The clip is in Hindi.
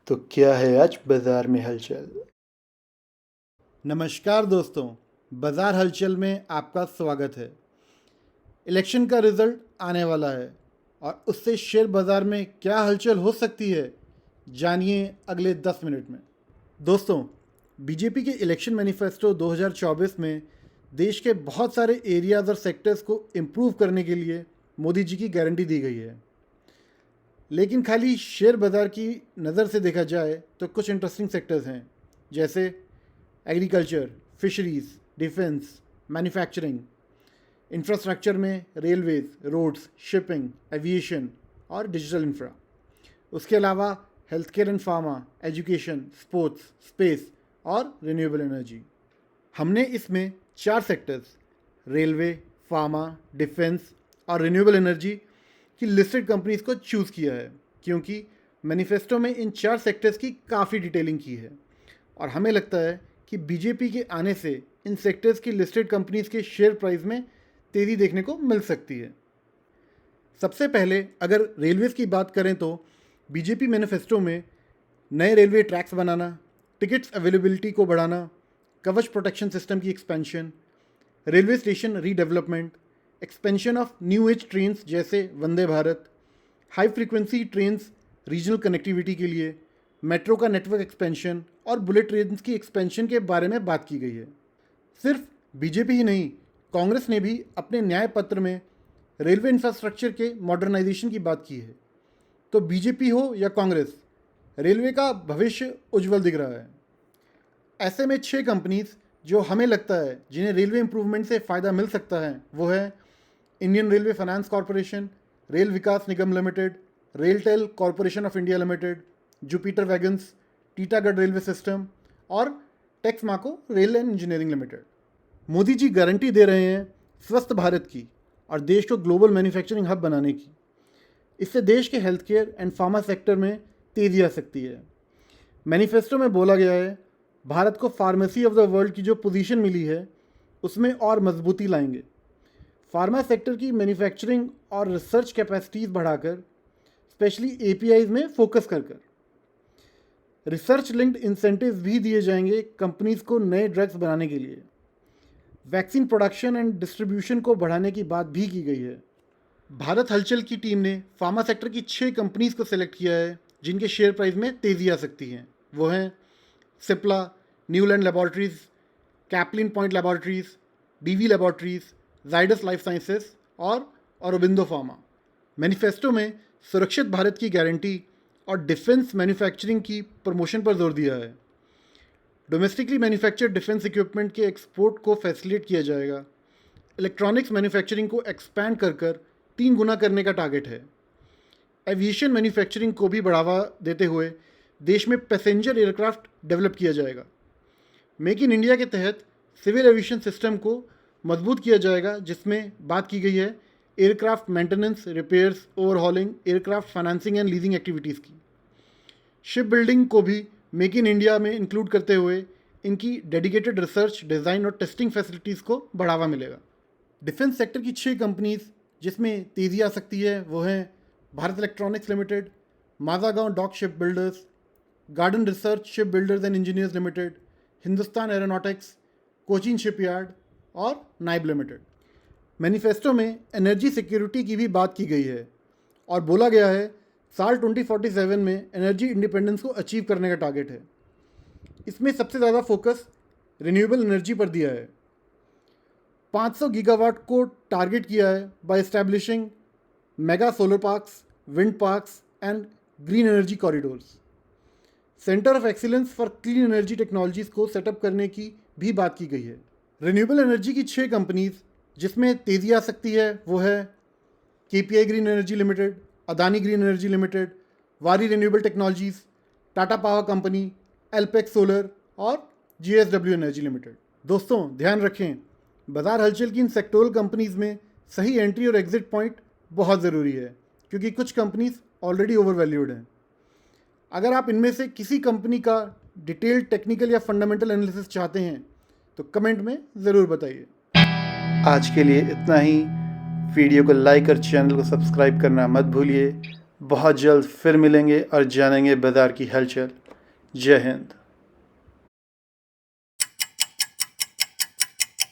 तो क्या है आज बाजार में हलचल। नमस्कार दोस्तों, बाजार हलचल में आपका स्वागत है। इलेक्शन का रिजल्ट आने वाला है और उससे शेयर बाज़ार में क्या हलचल हो सकती है, जानिए अगले 10 मिनट में। दोस्तों, बीजेपी के इलेक्शन मैनिफेस्टो 2024 में देश के बहुत सारे एरियाज़ और सेक्टर्स को इम्प्रूव करने के लिए मोदी जी की गारंटी दी गई है। लेकिन खाली शेयर बाज़ार की नज़र से देखा जाए तो कुछ इंटरेस्टिंग सेक्टर्स हैं, जैसे agriculture, fisheries, defence, manufacturing, infrastructure में रेलवेज, रोड्स, शिपिंग, एविएशन और डिजिटल इंफ्रा। उसके अलावा health care and pharma, education, sports, space और रिन्यूएबल एनर्जी। हमने इसमें 4 सेक्टर्स रेलवे, फार्मा, डिफेंस और रिन्यूएबल एनर्जी की लिस्टेड कंपनीज को चूज़ किया है, क्योंकि मैनिफेस्टो में इन 4 सेक्टर्स की काफ़ी डिटेलिंग की है और हमें लगता है कि बीजेपी के आने से इन सेक्टर्स की लिस्टेड कंपनीज के शेयर प्राइस में तेज़ी देखने को मिल सकती है। सबसे पहले अगर रेलवेज़ की बात करें तो बीजेपी मैनिफेस्टो में नए रेलवे ट्रैक्स बनाना, टिकट्स अवेलेबिलिटी को बढ़ाना, कवच प्रोटेक्शन सिस्टम की expansion, railway station redevelopment, expansion of new age trains जैसे Vande Bharat, high frequency trains regional connectivity के लिए, मेट्रो का नेटवर्क एक्सपेंशन और बुलेट ट्रेन्स की एक्सपेंशन के बारे में बात की गई है। सिर्फ बीजेपी ही नहीं, कांग्रेस ने भी अपने न्याय पत्र में रेलवे इंफ्रास्ट्रक्चर के मॉडर्नाइजेशन की बात की है। तो बीजेपी हो या कांग्रेस, रेलवे का भविष्य उज्जवल दिख रहा है। ऐसे में 6 कंपनीज जो हमें लगता है जिन्हें रेलवे इंप्रूवमेंट से फ़ायदा मिल सकता है वो है Indian railway finance corporation, rail Vikas Nigam limited, RailTel corporation of India limited, Jupiter wagons, Titagarh railway system और Texmaco rail and engineering limited. Modi ji guarantee दे रहे हैं स्वस्थ भारत की और देश को ग्लोबल मैन्युफैक्चरिंग हब बनाने की। इससे देश के health care and pharma sector में तेज़ी आ सकती है। मैनिफेस्टो में बोला गया है भारत को फार्मेसी ऑफ द वर्ल्ड की जो पोजीशन मिली है उसमें और मजबूती लाएंगे। फार्मा सेक्टर की मैन्युफैक्चरिंग और रिसर्च कैपेसिटीज़ बढ़ाकर, स्पेशली एपीआईज में फोकस कर रिसर्च लिंक्ड इंसेंटिव्स भी दिए जाएंगे कंपनीज को नए ड्रग्स बनाने के लिए। वैक्सीन प्रोडक्शन एंड डिस्ट्रीब्यूशन को बढ़ाने की बात भी की गई है। भारत हलचल की टीम ने फार्मा सेक्टर की 6 कंपनीज को सिलेक्ट किया है जिनके शेयर प्राइस में तेज़ी आ सकती है। वो हैं Cipla, Neuland laboratories, Caplin Point laboratories, Divi's laboratories, Zydus life sciences और औरोबिंदो फार्मा। मैनिफेस्टो में सुरक्षित भारत की गारंटी और डिफेंस मैन्युफैक्चरिंग की प्रमोशन पर जोर दिया है। डोमेस्टिकली मैन्युफैक्चर्ड डिफेंस इक्विपमेंट के एक्सपोर्ट को फैसिलिटेट किया जाएगा। इलेक्ट्रॉनिक्स मैन्युफैक्चरिंग को एक्सपैंड कर 3 गुना करने का टारगेट है। एविएशन मैन्युफैक्चरिंग को भी बढ़ावा देते हुए देश में पैसेंजर एयरक्राफ्ट डेवलप किया जाएगा। मेक इन इंडिया के तहत सिविल एविएशन सिस्टम को मजबूत किया जाएगा, जिसमें बात की गई है aircraft maintenance, repairs, overhauling, aircraft financing and leasing activities की। शिप बिल्डिंग को भी मेक इन इंडिया में इंक्लूड करते हुए इनकी डेडिकेटेड रिसर्च, डिज़ाइन और टेस्टिंग फैसिलिटीज़ को बढ़ावा मिलेगा। डिफेंस सेक्टर की 6 कंपनीज जिसमें तेज़ी आ सकती है वो हैं Bharat electronics limited, Mazagon dock ship builders, garden research ship builders and engineers limited, Hindustan aeronautics, Cochin shipyard और नाइब लिमिटेड। मैनिफेस्टो में एनर्जी सिक्योरिटी की भी बात की गई है और बोला गया है साल 2047 में एनर्जी इंडिपेंडेंस को अचीव करने का टारगेट है। इसमें सबसे ज़्यादा फोकस रिन्यूएबल एनर्जी पर दिया है। 500 गीगावाट को टारगेट किया है by establishing mega solar parks, wind parks and green energy corridors. Centre of excellence for clean energy technologies को सेटअप करने की भी बात की गई है। रिन्यूएबल एनर्जी की 6 कंपनीज जिसमें तेज़ी आ सकती है वो है KPI green energy limited, Adani green energy limited, Waaree renewable technologies, Tata power company, Alpex solar और जीएसडब्ल्यू एनर्जी लिमिटेड। दोस्तों ध्यान रखें, बाजार हलचल की इन सेक्टोरल कंपनीज में सही एंट्री और एग्जिट पॉइंट बहुत ज़रूरी है, क्योंकि कुछ कंपनीज ऑलरेडी ओवरवैल्यूड हैं। अगर आप इनमें से किसी कंपनी का डिटेल्ड टेक्निकल या फंडामेंटल एनालिसिस चाहते हैं तो कमेंट में ज़रूर बताइए। आज के लिए इतना ही। वीडियो को लाइक और चैनल को सब्सक्राइब करना मत भूलिए। बहुत जल्द फिर मिलेंगे और जानेंगे बाज़ार की हलचल। जय हिंद।